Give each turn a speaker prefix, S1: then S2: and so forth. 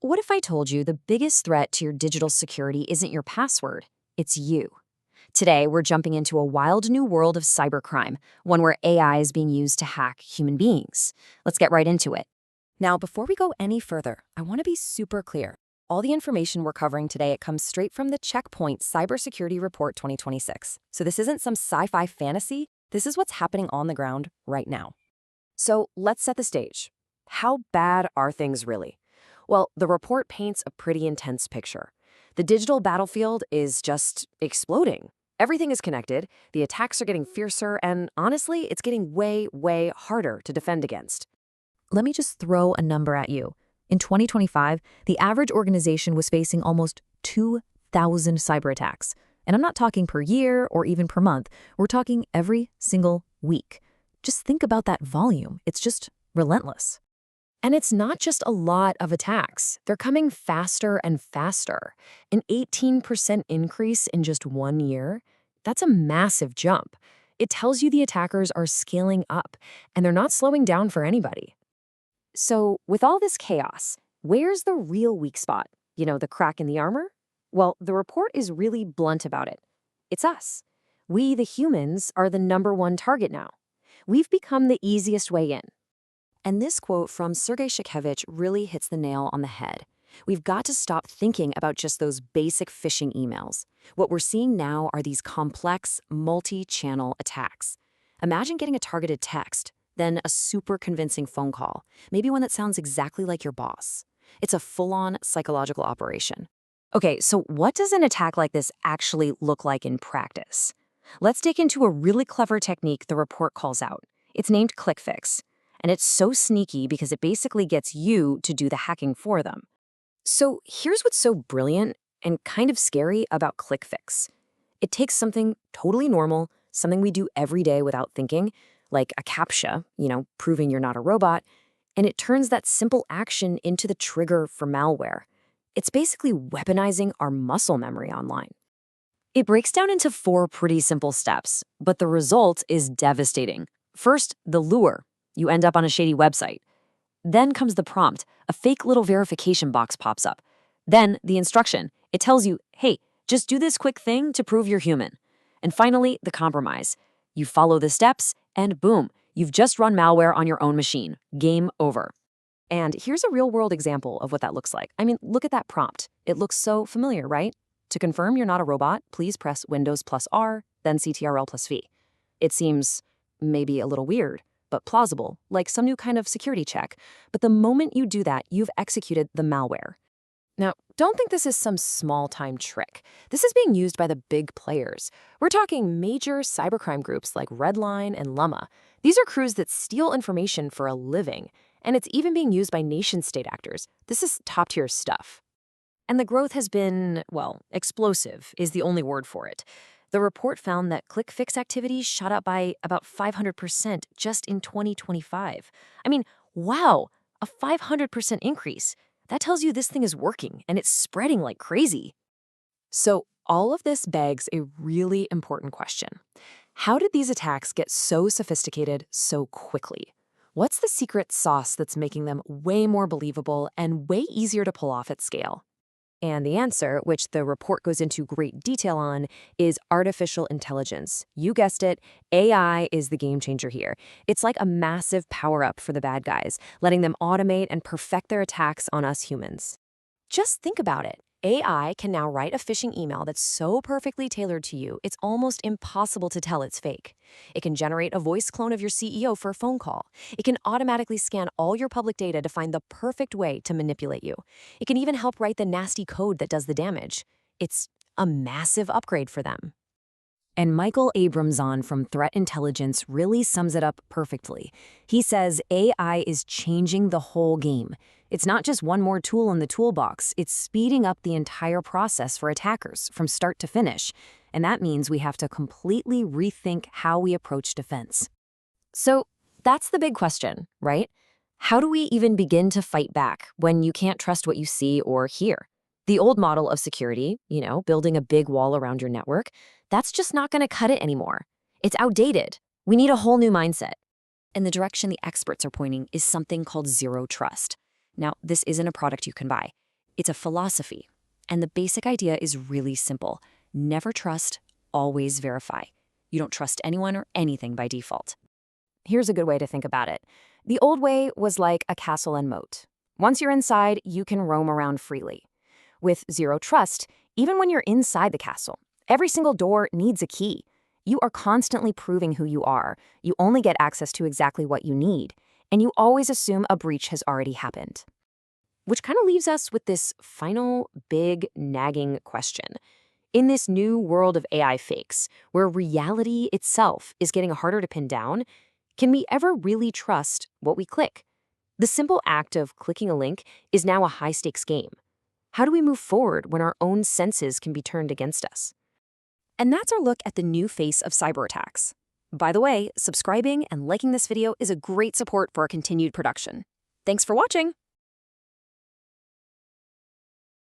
S1: What if I told you the biggest threat to your digital security isn't your password, it's you? Today, we're jumping into a wild new world of cybercrime, one where AI is being used to hack human beings. Let's get right into it. Now, before we go any further, I want to be super clear. All the information we're covering today, it comes straight from the Checkpoint Cybersecurity Report 2026. So this isn't some sci-fi fantasy. This is what's happening on the ground right now. So let's set the stage. How bad are things really? Well, the report paints a pretty intense picture. The digital battlefield is just exploding. Everything is connected, the attacks are getting fiercer, and honestly, it's getting way, way harder to defend against. Let me just throw a number at you. In 2025, the average organization was facing almost 2,000 cyber attacks. And I'm not talking per year or even per month. We're talking every single week. Just think about that volume. It's just relentless. And it's not just a lot of attacks. They're coming faster and faster. An 18% increase in just 1 year, that's a massive jump. It tells you the attackers are scaling up, and they're not slowing down for anybody. So, with all this chaos, where's the real weak spot? The crack in the armor? Well, the report is really blunt about it. It's us. We, the humans, are the #1 target now. We've become the easiest way in. And this quote from Sergei Shkevich really hits the nail on the head. We've got to stop thinking about just those basic phishing emails. What we're seeing now are these complex, multi-channel attacks. Imagine getting a targeted text, then a super convincing phone call, maybe one that sounds exactly like your boss. It's a full-on psychological operation. Okay, so what does an attack like this actually look like in practice? Let's dig into a really clever technique the report calls out. It's named ClickFix. And it's so sneaky because it basically gets you to do the hacking for them. So here's what's so brilliant and kind of scary about ClickFix. It takes something totally normal, something we do every day without thinking, like a CAPTCHA, proving you're not a robot, and it turns that simple action into the trigger for malware. It's basically weaponizing our muscle memory online. It breaks down into 4 pretty simple steps, but the result is devastating. First, the lure. You end up on a shady website. Then comes the prompt. A fake little verification box pops up. Then the instruction. It tells you, hey, just do this quick thing to prove you're human. And finally, the compromise. You follow the steps, and boom, you've just run malware on your own machine. Game over. And here's a real-world example of what that looks like. Look at that prompt. It looks so familiar, right? To confirm you're not a robot, please press Windows plus R, then CTRL plus V. It seems maybe a little weird, but plausible, like some new kind of security check. But the moment you do that, you've executed the malware. Now, don't think this is some small-time trick. This is being used by the big players. We're talking major cybercrime groups like Redline and Llama. These are crews that steal information for a living, and it's even being used by nation-state actors. This is top-tier stuff. And the growth has been, well, explosive is the only word for it. The report found that ClickFix activity shot up by about 500% just in 2025. Wow, a 500% increase. That tells you this thing is working and it's spreading like crazy. So all of this begs a really important question. How did these attacks get so sophisticated so quickly? What's the secret sauce that's making them way more believable and way easier to pull off at scale? And the answer, which the report goes into great detail on, is artificial intelligence. You guessed it, AI is the game changer here. It's like a massive power-up for the bad guys, letting them automate and perfect their attacks on us humans. Just think about it. AI can now write a phishing email that's so perfectly tailored to you, it's almost impossible to tell it's fake. It can generate a voice clone of your CEO for a phone call. It can automatically scan all your public data to find the perfect way to manipulate you. It can even help write the nasty code that does the damage. It's a massive upgrade for them. And Michael Abramson from Threat Intelligence really sums it up perfectly. He says AI is changing the whole game. It's not just one more tool in the toolbox, it's speeding up the entire process for attackers from start to finish. And that means we have to completely rethink how we approach defense. So that's the big question, right? How do we even begin to fight back when you can't trust what you see or hear? The old model of security, building a big wall around your network, that's just not going to cut it anymore. It's outdated. We need a whole new mindset. And the direction the experts are pointing is something called zero trust. Now, this isn't a product you can buy. It's a philosophy. And the basic idea is really simple. Never trust, always verify. You don't trust anyone or anything by default. Here's a good way to think about it. The old way was like a castle and moat. Once you're inside, you can roam around freely. With zero trust, even when you're inside the castle, every single door needs a key. You are constantly proving who you are. You only get access to exactly what you need. And you always assume a breach has already happened. Which kind of leaves us with this final, big, nagging question. In this new world of AI fakes, where reality itself is getting harder to pin down, can we ever really trust what we click? The simple act of clicking a link is now a high-stakes game. How do we move forward when our own senses can be turned against us? And that's our look at the new face of cyber attacks. By the way, subscribing and liking this video is a great support for our continued production. Thanks for watching!